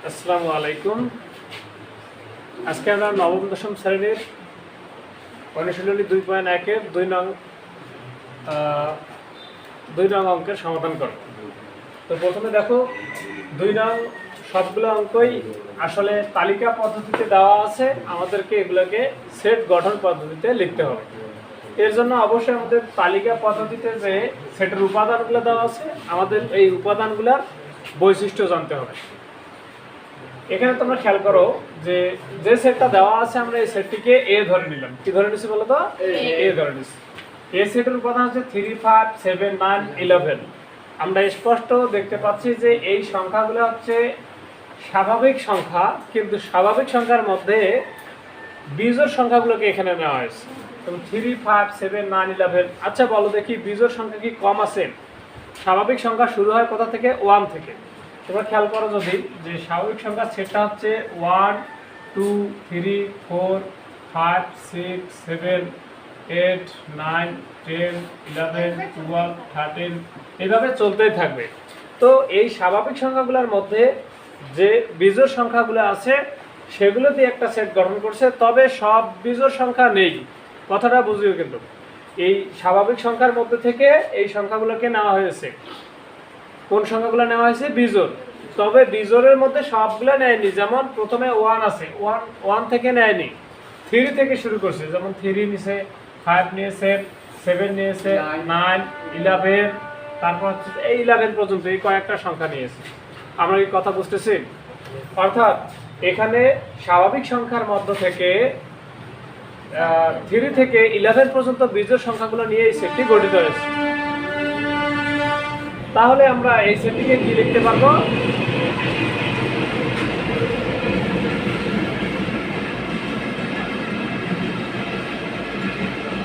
আসসালামু আলাইকুম। আজকে আমরা নবম দশম শ্রেণীর অনুশীলনী 2.1-এর 2 নং অঙ্কের সমাধান করব। তো প্রথমে দেখো 2 নং সবগুলো অঙ্কই আসলে তালিকা পদ্ধতিতে দেওয়া আছে, আমাদেরকে এগুলোকে সেট গঠন পদ্ধতিতে লিখতে হবে। এর জন্য অবশ্যই আমাদের তালিকা পদ্ধতিতে যে সেটের উপাদানগুলো দেওয়া আছে, আমাদের এই উপাদানগুলোর বৈশিষ্ট্য জানতে হবে। এখানে তোমরা খেয়াল করো যে যে সেটটা দেওয়া আছে আমরা এই সেটটিকে এ ধরে নিলাম। কি ধরে নিছি বলো তো? এ ধরে নিছি। এই সেটের উপাদান হচ্ছে 3, 5, 7, 9, 11। আমরা স্পষ্ট দেখতে পাচ্ছি যে এই সংখ্যাগুলো হচ্ছে স্বাভাবিক সংখ্যা, কিন্তু স্বাভাবিক সংখ্যার মধ্যে বিজোড় সংখ্যাগুলোকে এখানে নেওয়া হয়েছে। এবং 3, 5, 7, 9, 11। আচ্ছা বলো দেখি বিজোড় সংখ্যা কি কম আছে? স্বাভাবিক সংখ্যা শুরু হয় কোথা থেকে? 1 থেকে। তোমরা খেয়াল করো যদি যে স্বাভাবিক সংখ্যা সেটটা হচ্ছে 1, 2, 3, 4, 5, 6, 7, 8, 9, 10, 11, 12, 13 এইভাবে চলতেই থাকবে। তো এই স্বাভাবিক সংখ্যাগুলোর মধ্যে যে বিজোড় সংখ্যাগুলো আছে সেগুলো দিয়ে একটা সেট গঠন করছে, তবে সব বিজোড় সংখ্যা নেই। কথাটা বুঝিও, কিন্তু এই স্বাভাবিক সংখ্যার মধ্যে থেকে এই সংখ্যাগুলোকে নেওয়া হয়েছে। কোন সংখ্যাগুলো নেওয়া হয়েছে? বিজোড়। তবে বিজোড়ের মধ্যে সবগুলো নেয়নি। যেমন প্রথমে 1 আছে, 1 থেকে নেয়নি, 3 থেকে শুরু করছে। যেমন 3 নিয়েছে, 5 নিয়েছে, 7 নিয়েছে, 9, 11, তারপর হচ্ছে এই 11 পর্যন্ত এই কয়েকটা সংখ্যা নিয়েছে। আমরা কি কথা বুঝতেছি? অর্থাৎ এখানে স্বাভাবিক সংখ্যার মধ্য থেকে 3 থেকে 11 পর্যন্ত বিজোড় সংখ্যাগুলো নিয়ে এই সেটটি গঠিত হয়েছে। তাহলে আমরা এই সেটটিকে কি লিখতে পারবো?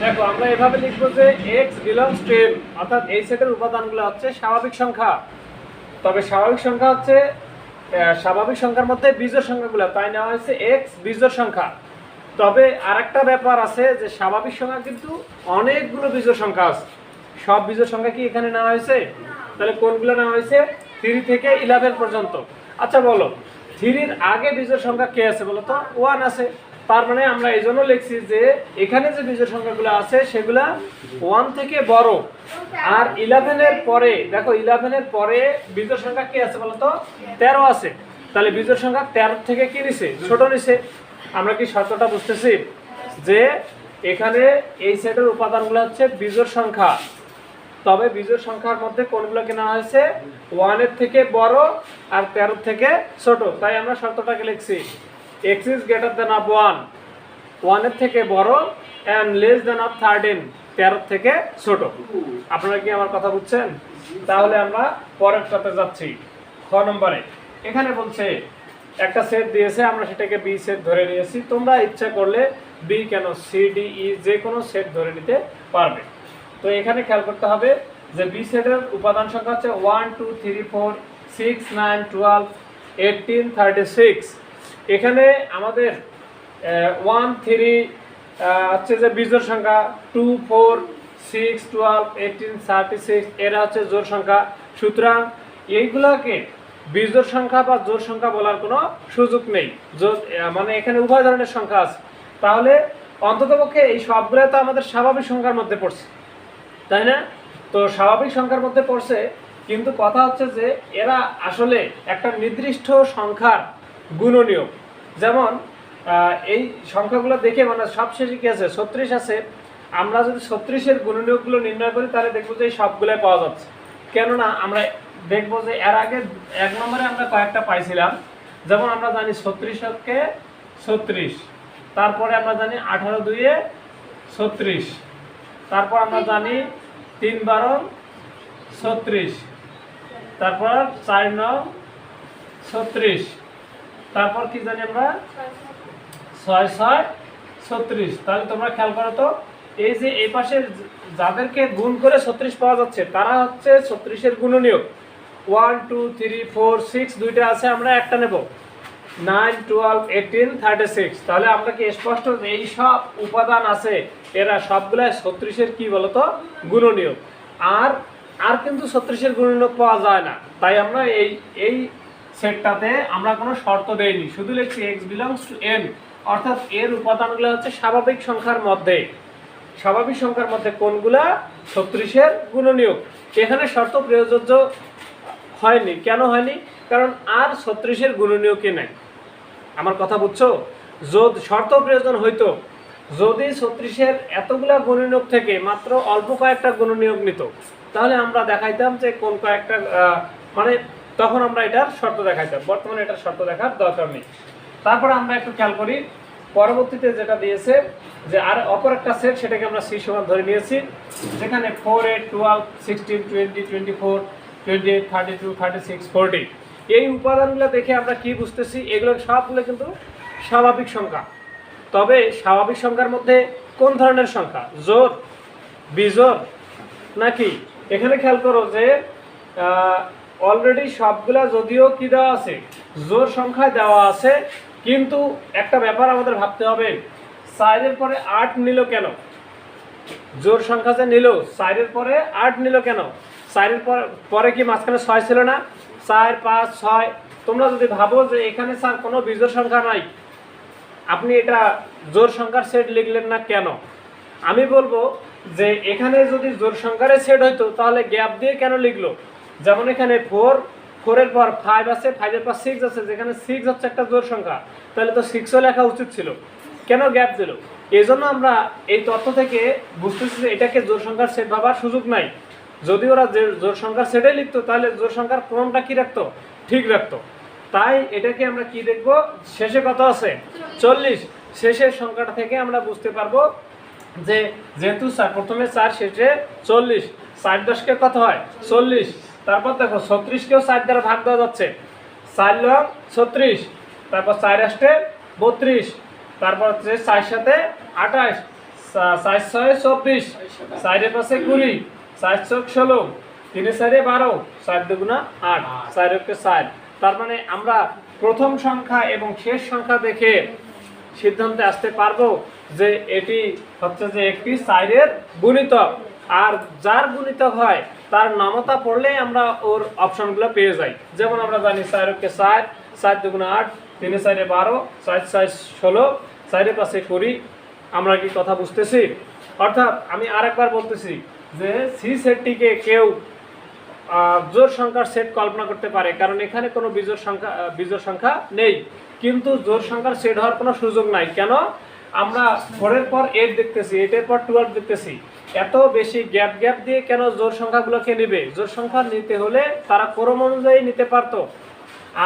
দেখো আমরা এভাবে লিখবো যে x belongs to m, অর্থাৎ এই সেটের উপাদানগুলো হচ্ছে স্বাভাবিক সংখ্যা। তবে স্বাভাবিক সংখ্যা হচ্ছে স্বাভাবিক সংখ্যার মধ্যে বিজোড় সংখ্যাগুলো, তাই নেওয়া হয়েছে x বিজোড় সংখ্যা। তবে আরেকটা ব্যাপার আছে যে স্বাভাবিক সংখ্যা কিন্তু অনেকগুলো বিজোড় সংখ্যা আছে। সব বিজোড় সংখ্যা কি এখানে নেওয়া হয়েছে? তাহলে কোনগুলো নেওয়া হয়েছে? 3 থেকে 11 পর্যন্ত। আচ্ছা বলো 3-এর আগে বিজোড় সংখ্যা কে আছে বলো তো? 1 আছে। তার মানে আমরা এই জন্য লিখছি যে এখানে যে বিজোড় সংখ্যাগুলো আছে সেগুলা 1 থেকে বড়। আর 11-এর পরে দেখো 11-এর পরে বিজোড় সংখ্যা কে আছে বলো তো? 13 আছে। তাহলে বিজোড় সংখ্যা 13 থেকে কি নিছে? ছোট নিছে। আমরা কি শর্তটা বুঝতেছি যে এখানে এই সেটের উপাদানগুলো হচ্ছে বিজোড় সংখ্যা, তবে বিজোড় সংখ্যার মধ্যে কোনগুলোকে নেওয়া হয়েছে? 1-এর থেকে বড় আর 13 থেকে ছোট। তাই আমরা শর্তটাকে লিখছি x is greater than of 1, 1-এর থেকে বড় and less than of 13, 13 থেকে ছোট। আপনারা কি আমার কথা বুঝছেন? তাহলে আমরা পরেরটাতে যাচ্ছি। খ নম্বরে এখানে বলছে একটা সেট দিয়েছে, আমরা সেটাকে বি সেট ধরে নিয়েছি। তোমরা ইচ্ছা করলে বি কেন সি ডি ই যে কোনো সেট ধরে নিতে পারবে। তো এখানে খেয়াল করতে হবে যে বি সেটের উপাদান সংখ্যা হচ্ছে 1, 2, 3, 4, 6, 9, 12, 18, 36। এখানে আমাদের 1, 3 হচ্ছে যে বিজোড় সংখ্যা, 2, 4, 6, 12, 18, 36 এরা হচ্ছে জোড় সংখ্যা। সুতরাং এইগুলাকে বিজোড় সংখ্যা বা জোড় সংখ্যা বলার কোনো সুযোগ নেই। মানে এখানে উভয় ধরনের সংখ্যা আছে। তাহলে অন্ততপক্ষে এই সবগুলো তো আমাদের স্বাভাবিক সংখ্যার মধ্যে পড়ছে, তাই না? তো স্বাভাবিক সংখ্যার মধ্যে পড়ছে, কিন্তু কথা হচ্ছে যে এরা আসলে একটা নির্দিষ্ট সংখ্যার গুণনীয়ক। যেমন এই সংখ্যাগুলো দেখে মানে সবশেষে কি আছে? 36 আছে। আমরা যদি 36-এর গুণনীয়কগুলো নির্ণয় করি তাহলে দেখবো যে এই সবগুলোই পাওয়া যাচ্ছে। কেননা আমরা দেখবো যে এর আগে 1 নম্বরে আমরা কয়েকটা পাইছিলাম। যেমন আমরা জানি 36-কে 36, তারপরে আমরা জানি 18 2-এ 36, তারপর আমরা জানি 3 12 36, তারপর 4 9 36, তারপর কি জানি আমরা 6 6 36। তাহলে তোমরা খেয়াল করো তো এই যে এই পাশে যাদেরকে গুণ করে 36 পাওয়া যাচ্ছে তারা হচ্ছে 36-এর গুণনীয়ক। 1 2 3 4 6 দুইটা আছে, আমরা একটা নেব। 9 12 18 36। তাহলে আমরা কি স্পষ্ট এই সব উপাদান আছে এরা সবগুলাই 36-এর কি বলতো? গুণনীয়ক। আর কিন্তু 36-এর গুণনীয়ক পাওয়া যায় না। তাই আমরা এই সেটটাতে আমরা কোনো শর্ত দেইনি, শুধু লিখছি x বিলংস টু n, অর্থাৎ এর উপাদানগুলো হচ্ছে স্বাভাবিক সংখ্যার মধ্যে। স্বাভাবিক সংখ্যার মধ্যে কোনগুলা 36-এর গুণনীয়ক। এখানে শর্ত প্রযোজ্য হয়নি। কেন হয়নি? কারণ আর 36-এর গুণনীয়কই নাই। আমার কথা বুঝছো? যদি শর্ত প্রয়োজন হইতো, যদি 36-এর এতগুলা গুণনীয়ক থেকে মাত্র অল্প কয়েকটা গুণনীয়ক নিত, তাহলে আমরা দেখাইতাম যে কোন কয়েকটা মানে তখন আমরা এটার শর্ত দেখাইতাম। বর্তমানে এটার শর্ত দেখার দরকার নেই। তারপর আমরা একটু খেয়াল করি, পরবর্তীতে যেটা দিয়েছে যে আর অপর একটা সেট, সেটাকে আমরা সি সমান ধরে নিয়েছি, যেখানে 4, 8, 12, 16, 20, 24, 28, 32, 36, 40 এই উপাদানগুলো দেখে আমরা কি বুঝতেছি? এগুলো সবগুলো কিন্তু স্বাভাবিক সংখ্যা। তবে স্বাভাবিক সংখ্যার মধ্যে কোন ধরনের সংখ্যা? জোড়, বিজোড় নাকি? এখানে খেয়াল করো যে অলরেডি সবগুলা যদিও কি দেওয়া আছে, জোড় সংখ্যায় দেওয়া আছে, কিন্তু একটা ব্যাপার আমাদের ভাবতে হবে, 4-এর পরে 8 নিল কেন? জোড় সংখ্যা যে নিল, 4-এর পরে 8 নিল কেন? 4-এর পরে কি মাঝখানে 6 ছিল না? 4, 5, 6। তোমরা যদি ভাবো যে এখানে স্যার কোনো বিজোড় সংখ্যা নাই, আপনি এটা জোড় সংখ্যার সেট লিখলেন না কেন? আমি বলবো যে এখানে যদি জোড় সংখ্যার সেট হইতো, তাহলে গ্যাপ দিয়ে কেন লিখলো? যেমন এখানে 4-এর পর 5 আছে, 5-এর পর 6 আছে, যেখানে 6 হচ্ছে একটা জোড় সংখ্যা, তাহলে তো 6ও লেখা উচিত ছিল। কেন গ্যাপ দিল? এই জন্য আমরা এই তথ্য থেকে বুঝতেছি যে এটাকে জোড় সংখ্যার সেট ভাবার সুযোগ নাই। যদি ওরা জোড় সংখ্যার সেটাই লিখতো, তাহলে জোড় সংখ্যার ক্রমটা কি রাখতো? ঠিক রাখতো। তাই এটাকে আমরা কি দেখব? শেষে কত আছে? 40। শেষের সংখ্যাটা থেকে আমরা বুঝতে পারবো যে যেহেতু প্রথমে 4, শেষে 40, 4-10-কে কত হয়? 40। তারপর দেখো 36-কেও 4 দ্বারা ভাগ দেওয়া যাচ্ছে, 4 লং 36, তারপর 4 32, তারপর হচ্ছে 4 সাথে 28, 4 6 24, 4-এর পাশে 20, 4 চোখ 16, 3 4 12, 4 দুগুণা 8, 4 একে 4। তার মানে আমরা প্রথম সংখ্যা এবং শেষ সংখ্যা দেখে সিদ্ধান্তে আসতে পারবো যে এটি হচ্ছে যে একটি 4-এর গুণিতক। আর যার গুণিতক হয় তার নামতা পড়লেই আমরা ওর অপশনগুলো পেয়ে যাই। যেমন আমরা জানি 4 একে 4, 4 দুগুণা 8, 3 4 12, 4 4 16, 4-এর পাশে 20। আমরা কি কথা বুঝতেছি? অর্থাৎ আমি আরেকবার বলতেছি যে সি সেটটিকে কেউ জোড় সংখ্যার সেট কল্পনা করতে পারে, কারণ এখানে কোনো বিজোড় সংখ্যা নেই। কিন্তু জোড় সংখ্যার সেট হওয়ার কোনো সুযোগ নাই। কেন? আমরা 4-এর পর 8 দেখতেছি, 8-এর পর 12 দেখতেছি। এত বেশি গ্যাপ দিয়ে কেন জোড় সংখ্যাগুলোকে নেবে? জোড় সংখ্যা নিতে হলে তারা ক্রম অনুযায়ী নিতে পারতো।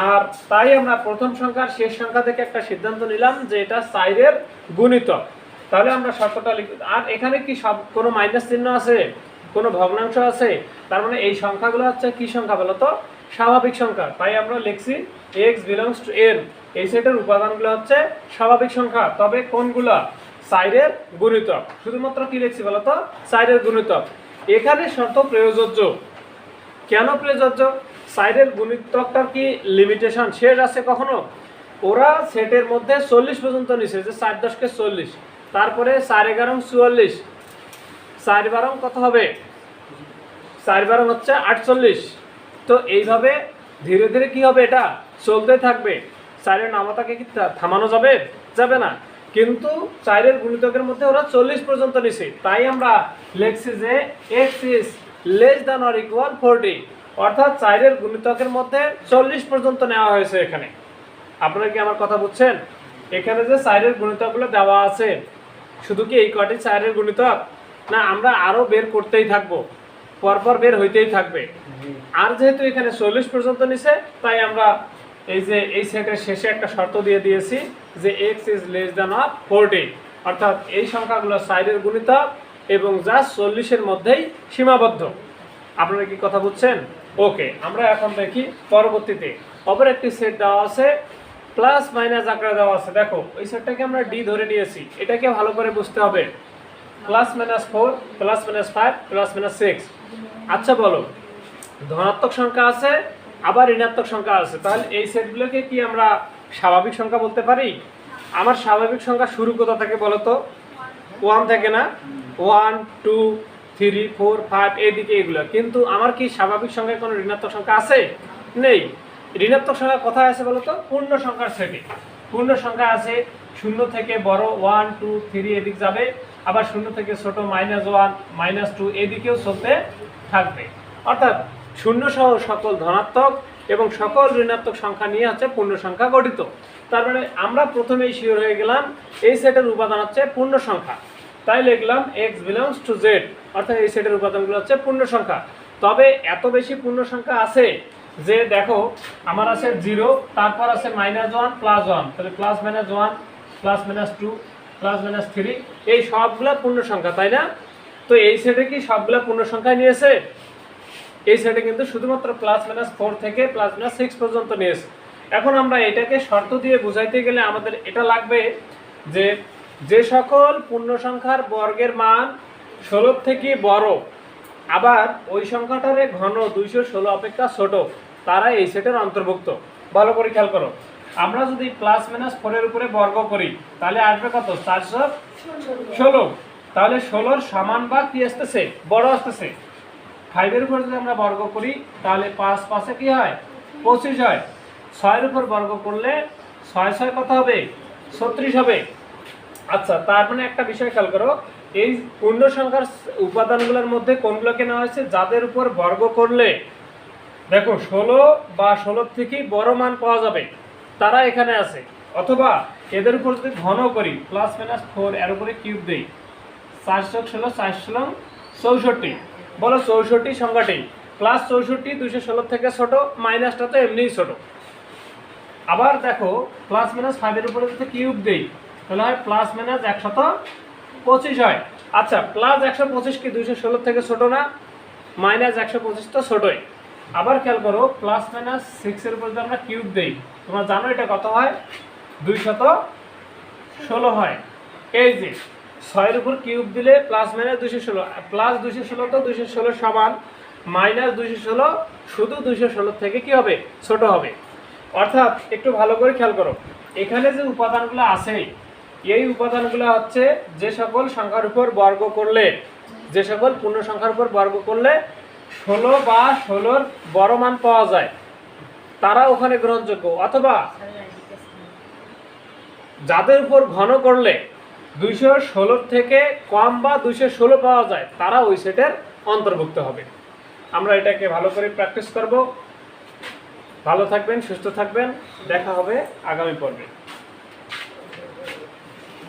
আর তাই আমরা প্রথম সংখ্যার শেষ সংখ্যা থেকে একটা সিদ্ধান্ত নিলাম যে এটা 4-এর গুণিতক। তাহলে আমরা শর্তটা লিখব। আর এখানে কি সব কোনো মাইনাস চিহ্ন আছে? কোনো ভগ্নাংশ আছে? তার মানে এই সংখ্যাগুলো হচ্ছে কি সংখ্যা বলো তো? স্বাভাবিক সংখ্যা। তাই আমরা লিখছি x বিলংস টু n, এই সেটের উপাদানগুলো হচ্ছে স্বাভাবিক সংখ্যা। তবে কোনগুলা? 4-এর গুণিতক। শুধুমাত্র কি লিখছি বলো তো? 4-এর গুণিতক। এখানে শর্ত প্রযোজ্য। কেন প্রযোজ্য? 4-এর গুণিতকটার কি লিমিটেশন শেষ আছে কখনো? ওরা সেটের মধ্যে 40 পর্যন্ত নিছে, যে 4 10-কে 40, তারপরে 4 11 44, 4 12 কত হবে? 4 12 হচ্ছে 48। তো এইভাবে ধীরে ধীরে কি হবে? এটা চলতে থাকবে। 4-এর নামতাকে কি থামানো যাবে? যাবে না। কিন্তু 4-এর গুণিতকের মধ্যে ওরা 40 পর্যন্ত নিছে। তাই আমরা লিখছি যে x is less than or equal 40, অর্থাৎ 4-এর গুণিতকের মধ্যে 40 পর্যন্ত নেওয়া হয়েছে এখানে। আপনারা কি আমার কথা বুঝছেন? এখানে যে 4-এর গুণিতকগুলো দেওয়া আছে, শুধু কি এই কয়টি 4-এর গুণিতক না? আমরা আরো বের করতেই থাকবো, পরপর বের হইতেই থাকবে। আর যেহেতু এখানে 40 পর্যন্ত নিছে, তাই আমরা এই যে এই সেটের শেষে একটা শর্ত দিয়ে দিয়েছি যে x is less than or 40, অর্থাৎ এই সংখ্যাগুলো 4-এর গুণিতক এবং যা 40-এর মধ্যেই সীমাবদ্ধ। আপনারা কি কথা বুঝছেন? ওকে, আমরা এখন দেখি পরবর্তীতে অপর একটি সেট দেওয়া আছে, প্লাস মাইনাস আকারে দেওয়া আছে। দেখো ওই সেটটাকে আমরা ডি ধরে নিয়েছি, এটাকে ভালো করে বুঝতে হবে। Plus minus 4, plus minus 5, plus minus 6। আচ্ছা বলো, ধনাত্মক সংখ্যা আছে আবার ঋণাত্মক সংখ্যা আছে, তাহলে এই সেটগুলোকে কি আমরা স্বাভাবিক সংখ্যা বলতে পারি? আমার স্বাভাবিক সংখ্যা শুরু কোথা থেকে বলো তো? 1 থেকে না? 1 2 3 4 5 এইদিকে এগুলো। কিন্তু আমার কি স্বাভাবিক সংখ্যায় কোনো ঋণাত্মক সংখ্যা আছে? নেই। ঋণাত্মক সংখ্যা কোথায় আছে বলতো? পূর্ণ সংখ্যার সেটে। পূর্ণ সংখ্যা আছে 0 থেকে বড় 1 2 3 এদিক যাবে, আবার 0 থেকে ছোট -1 -2 এদিকেও চলতে থাকবে। অর্থাৎ শূন্য সহ সকল ধনাত্মক এবং সকল ঋণাত্মক সংখ্যা নিয়ে হচ্ছে পূর্ণ সংখ্যা গঠিত। তার মানে আমরা প্রথমেই শিওর হয়ে গেলাম এই সেটের উপাদান হচ্ছে পূর্ণ সংখ্যা, তাই লিখলাম x belongs to z, অর্থাৎ এই সেটের উপাদানগুলো হচ্ছে পূর্ণ সংখ্যা। তবে এত বেশি পূর্ণ সংখ্যা আছে যে দেখো আমার আছে 0, তারপর আছে -1 +1, তাহলে +-1 +-2 +-3, এই সবগুলা পূর্ণ সংখ্যা, তাই না? তো এই সেটে কি সবগুলা পূর্ণ সংখ্যা নিয়েছে? এই সেটে কিন্তু শুধুমাত্র +-4 থেকে +-6 পর্যন্ত নিয়েছে। এখন আমরা এটাকে শর্ত দিয়ে বুঝাইতে গেলে আমাদের এটা লাগবে যে যে সকল পূর্ণ সংখ্যার বর্গের মান 16 থেকে বড়, আবার ওই সংখ্যাটার ঘন 216 অপেক্ষা ছোট, তারা এই সেটের অন্তর্ভুক্ত। ভালো করে খেয়াল করো, আমরা যদি +-4 এর উপরে বর্গ করি তাহলে আসবে কত? 416। তাহলে 16-র সমান বা কি আসতেছে? বড় আসতেছে। 5 এর উপর যদি আমরা বর্গ করি তাহলে 5 5 এ কি হয়? 25 হয়। 6 এর উপর বর্গ করলে 6 6 কত হবে? 36 হবে। আচ্ছা, তার মানে একটা বিষয় খেয়াল করো, এই পূর্ণ সংখ্যার উপাদানগুলোর মধ্যে কোনগুলোকে নেওয়া হয়েছে? যাদের উপর বর্গ করলে দেখো 16 বা 16 থেকে বড় মান পাওয়া যাবে, তারা এখানে আছে। অথবা এদের উপর যদি ঘন করি +-4 এর উপরে কিউব দেই, 416 4 64, বলো 64 সংখ্যাটি +64 216 থেকে ছোট, মাইনাসটা তো এমনিই ছোট। আবার দেখো +-5 এর উপরে যদি কিউব দেই তাহলে হয় +-125 হয়। আচ্ছা, +125 কি 216 থেকে ছোট না? -125 তো ছোটই। আবার খেয়াল করো +-6 এর উপর যদি আমরা কিউব দেই, তোমরা জানো এটা কত হয়? 216 হয়। এই যে 6 এর উপর কিউব দিলে +-216, +216 তো 216 সমান, -216 শুধু 216 থেকে কি হবে? ছোট হবে। অর্থাৎ একটু ভালো করে খেয়াল করো, এখানে যে উপাদানগুলো আছে এই উপাদানগুলো হচ্ছে যে সকল সংখ্যার উপর বর্গ করলে, যে সকল পূর্ণ সংখ্যার উপর বর্গ করলে 16 বা 16-র বড় মান পাওয়া যায়, তারা ওখানে গ্রহণযোগ্য। অথবা যাদের উপর ঘন করলে 216 থেকে কম বা 216 পাওয়া যায়, তারা ওই সেটের অন্তর্ভুক্ত হবে। আমরা এটাকে ভালো করে প্র্যাকটিস করব। ভালো থাকবেন, সুস্থ থাকবেন, দেখা হবে আগামী পর্বে।